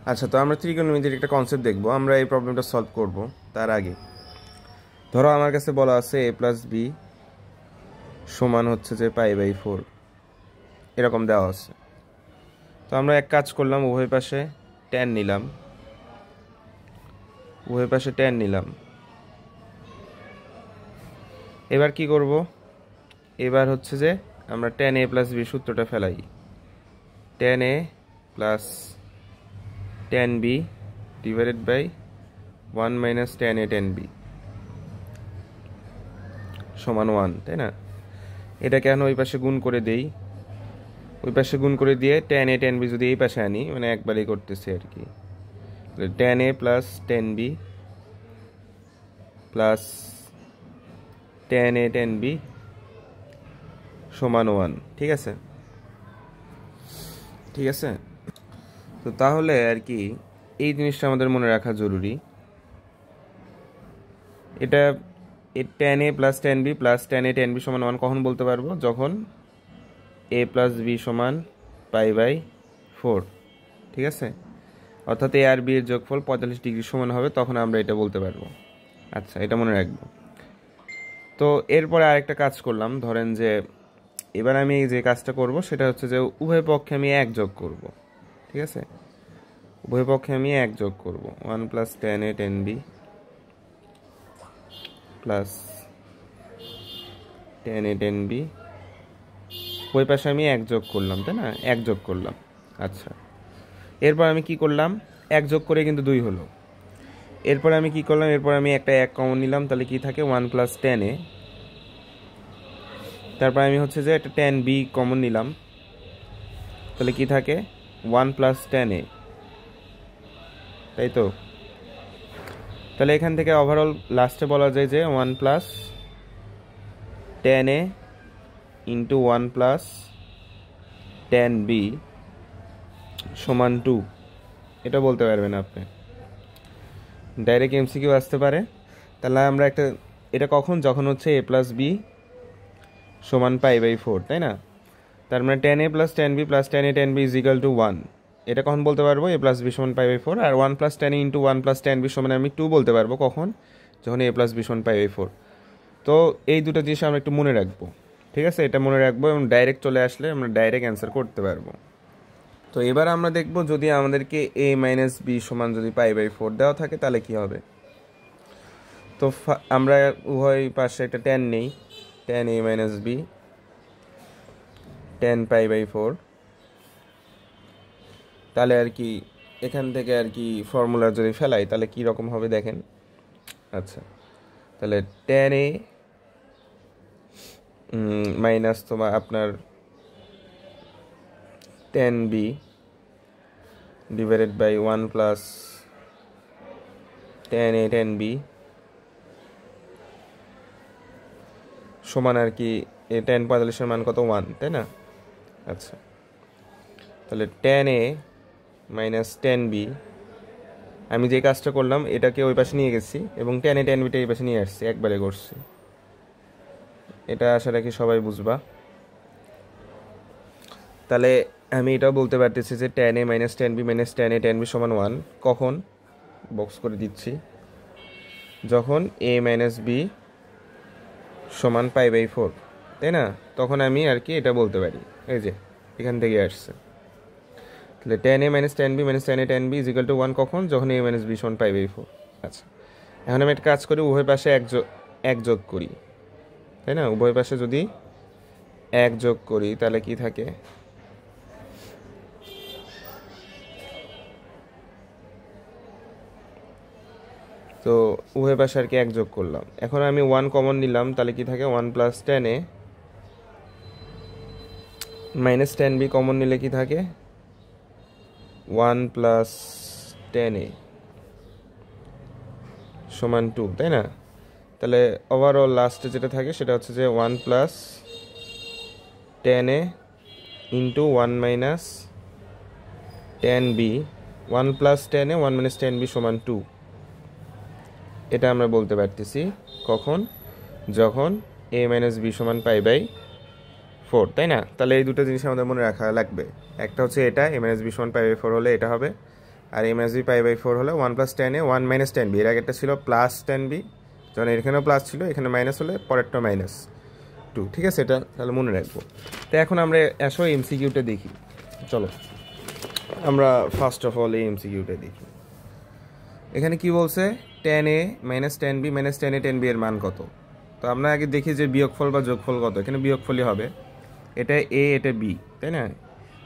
আচ্ছা, তো আমরা ত্রিকোণমিতির একটা কনসেপ্ট দেখবো। আমরা এই প্রবলেমটা সলভ করব। তার আগে ধরো আমার কাছে বলা আছে a প্লাস বি সমান হচ্ছে যে π/4 এরকম দেওয়া আছে। তো আমরা এক কাজ করলাম, উভয় পাশে tan নিলাম। এবার কি করব? এবার হচ্ছে যে আমরা tan a প্লাস বি সূত্রটা ফেলাই। tan a plus tan b divided by 1 minus tan a tan b সমান 1, তাই না? এটা কেন ওই পাশে গুণ করে দেই, ওই পাশে গুণ করে দিয়ে tan a tan b যদি এই পাশে আনি, মানে একবারই করতেছি আর কি, tan a plus tan b plus tan a tan b সমান 1, ঠিক আছে? ঠিক আছে, তো তাহলে আর কি এই জিনিসটা আমাদের মনে রাখা জরুরি। এটা tan a plus tan b plus tan a tan b সমান 1 কখন বলতে পারবো? যখন a প্লাস b সমান π/4, ঠিক আছে? অর্থাৎ a আর b এর যোগফল 45 ডিগ্রি সমান হবে, তখন আমরা এটা বলতে পারবো। আচ্ছা, এটা মনে রাখবো। তো এরপরে আরেকটা কাজ করলাম, ধরেন যে এবার আমি যে কাজটা করব সেটা হচ্ছে যে উভয় পক্ষে আমি 1 যোগ করব, ঠিক আছে? উভয় পক্ষে আমি 1 যোগ করব, 1 plus tan a tan b plus tan a tan b, ওই পাশে আমি 1 যোগ করলাম, তাই না? 1 যোগ করলাম। আচ্ছা, এরপর আমি কি করলাম? 1 যোগ করে কিন্তু 2 হলো। এরপর আমি কি করলাম? এরপর আমি একটা 1 কমন নিলাম, তাহলে কি থাকে? 1 প্লাস tan a। তারপর আমি হচ্ছে যে একটা tan b কমন নিলাম, তাহলে কি থাকে? 1 প্লাস tan a, তাই তো? তাহলে এখান থেকে ওভারঅল লাস্টে বলা যায় যে 1 plus tan a into 1 plus tan b সমান 2, এটা বলতে পারবেন আপনি। ডাইরেক্ট এমসিকিউ আসতে পারে। তাহলে আমরা একটা, এটা কখন? যখন হচ্ছে a প্লাস b সমান π/4, তাই না? তার মানে tan a plus tan b plus tan a tan b is equal to 1, এটা কখন বলতে পারবো? a প্লাস b সমান π/4। আর 1 plus tan a into 1 plus tan b সমান আমি 2 বলতে পারবো কখন? যখন a প্লাস b সমান π/4। তো এই দুটো জিনিস আমরা একটু মনে রাখবো, ঠিক আছে? এটা মনে রাখবো এবং ডাইরেক্ট চলে আসলে আমরা ডাইরেক্ট অ্যান্সার করতে পারবো। তো এবার আমরা দেখব, যদি আমাদেরকে a মাইনাস b সমান যদি π/4 দেওয়া থাকে তাহলে কি হবে। তো আমরা উভয় পাশে একটা tan নেই, tan a minus b tan π/4, তাহলে আর কি এখান থেকে আর কি ফর্মুলা যদি ফেলাই তাহলে কি রকম হবে দেখেন। আচ্ছা, তাহলে tan a মাইনাস তোমার আপনার tan b divided by 1 plus tan a tan b সমান আর কি tan 45 মান কত? 1, তাই না? আচ্ছা, তাহলে tan a minus tan b, আমি যে কাজটা করলাম এটাকে ওই পাশে নিয়ে গেছি এবং tan a tan b টা এই পাশে নিয়ে আসছি, একবারে করছি। এটা আশা রাখি সবাই বুঝবা। তাহলে আমি এটাও বলতে পারতেছি যে tan a minus tan b minus tan a tan b সমান 1 কখন? বক্স করে দিচ্ছি, যখন a মাইনাস b সমান π/4, তাই না? তখন আমি আর কি এটা বলতে পারি, এই যে এখান থেকে আসছে। তাহলে tan a minus tan b minus tan a tan b is equal to 1 কখন? যখন a মাইনাস b সমান π/4। আচ্ছা, এখন আমি একটা কাজ করি, উভয় পাশে 1 যোগ করি, তাই না? উভয় পাশে যদি 1 যোগ করি তাহলে কি থাকে? তো উভয় পাশে আর কি 1 যোগ করলাম। এখন আমি 1 কমন নিলাম, তাহলে কি থাকে? 1 plus tan a minus tan b common নিলে কি থাকে? 1 প্লাস tan a সমান 2, তাই না? তাহলে ওভারঅল লাস্টে যেটা থাকে সেটা হচ্ছে যে 1 plus tan a into 1 minus tan b, 1 plus tan a 1 minus tan b সমান 2, এটা আমরা বলতে পারতেছি কখন? যখন a মাইনাস b সমান π/4, তাই না? তাহলে এই দুটো জিনিস আমাদের মনে রাখা লাগবে। একটা হচ্ছে এটা a মাইনাস b সমান π/4 হলে এটা হবে, আর এ মাইনাস বি পাই বাই 4 হলে 1 প্লাস 10 এ 1 মাইনাস 10 বি, এর আগেরটা ছিল প্লাস 10 বি, যখন এখানেও প্লাস ছিল এখানে মাইনাস হলে পরেরটা মাইনাস 2, ঠিক আছে? এটা তাহলে মনে রাখবো। তো এখন আমরা আসো এমসিকিউটা দেখি। চলো আমরা ফার্স্ট অফ অল এই এমসিকিউটা দেখি। এখানে কি বলছে, 10a minus 10b minus 10a 10b এর মান কত? তো আমরা আগে দেখি যে বিয়োগফল বা যোগফল কত। এখানে বিয়োগফলই হবে, এটা a এটা b, তাই না?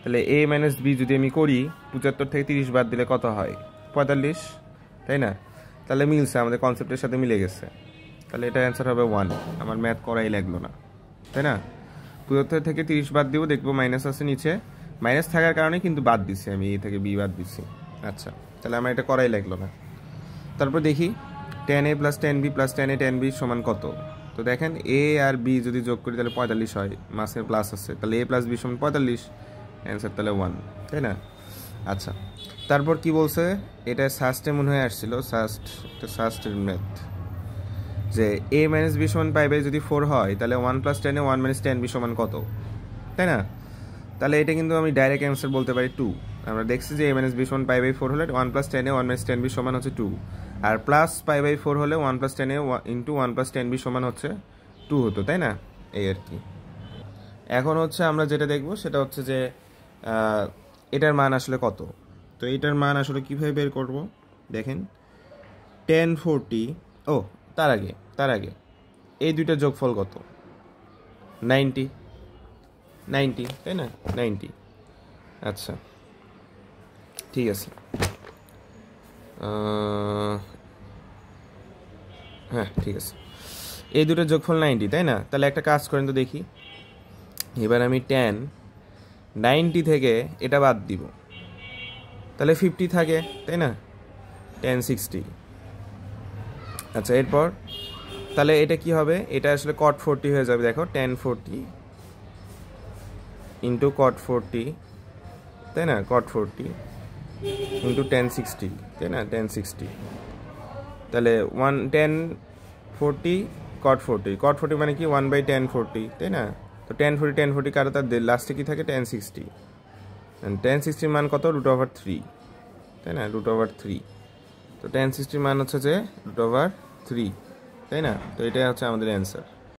তাহলে a মাইনাস b যদি আমি করি 75 থেকে 30 বাদ দিলে কত হয়? 45, তাই না? তাহলে মিলছে, আমাদের কনসেপ্টের সাথে মিলে গেছে। তাহলে এটা অ্যান্সার হবে 1। আমার ম্যাথ করাই লাগলো না, তাই না? 75 থেকে 30 বাদ দিব, দেখবো মাইনাস আছে নিচে, মাইনাস থাকার কারণে কিন্তু বাদ দিচ্ছি আমি, a থেকে b বাদ দিচ্ছি। আচ্ছা, তাহলে আমার এটা করাই লাগলো না। তারপর দেখি 10a plus 10b plus 10a 10b সমান কত? তো দেখেন a আর b যদি যোগ করি তাহলে 45 হয়, মাসে প্লাস আছে, তাহলে a প্লাস b সমান 45, অ্যান্সার তাহলে 1, তাই না? আচ্ছা, তারপর কি বলছে, এটা সাস্টে মনে হয় আসছিল, সাস্টের ম্যাথ, যে a মাইনাস b সমান পাই বাই যদি 4 হয় তাহলে 1 প্লাস 10 এ 1 মাইনাস 10b সমান কত, তাই না? তাহলে এটা কিন্তু আমি ডাইরেক্ট অ্যান্সার বলতে পারি 2। আমরা দেখছি যে a মাইনাস b সমান পাই বাই 4 হলে 1 প্লাস 10 এ 1 মাইনাস 10b সমান হচ্ছে 2, আর প্লাস পাই বাই 4 হলে 1 প্লাস 10 এ ইন্টু 1 প্লাস 10b সমান হচ্ছে 2 হতো, তাই না? এই আর কি। এখন হচ্ছে আমরা যেটা দেখবো সেটা হচ্ছে যে এটার মান আসলে কত। তো এটার মান আসলে কীভাবে বের করব, দেখেন 1040, ও তার আগে এই দুইটা যোগফল কত? 90, তাই না? 90। আচ্ছা, ঠিক আছে, হ্যাঁ ঠিক আছে, এই দুটো যোগফল 90, তাই না? তাহলে একটা কাজ করেন তো দেখি, এবার আমি 90 থেকে এটা বাদ দিব, তাহলে 50 থাকে, তাই না? 1060। আচ্ছা, এরপর তাহলে এটা কি হবে, এটা আসলে cot 40 হয়ে যাবে। দেখো 1040 ইন্টু cot 40, তাই না? cot 40 ইন্টু 1060, তাই না? 1060, তাহলে 1040 cot 40 মানে কি 1 বাই 1040, তাই না? তো 1040 কারো তার লাস্টে কি থাকে 1060, 1060 মান কত? √3, তাই না? √3, তো 1060 মান হচ্ছে যে √3, তাই না? তো এটাই হচ্ছে আমাদের অ্যান্সার।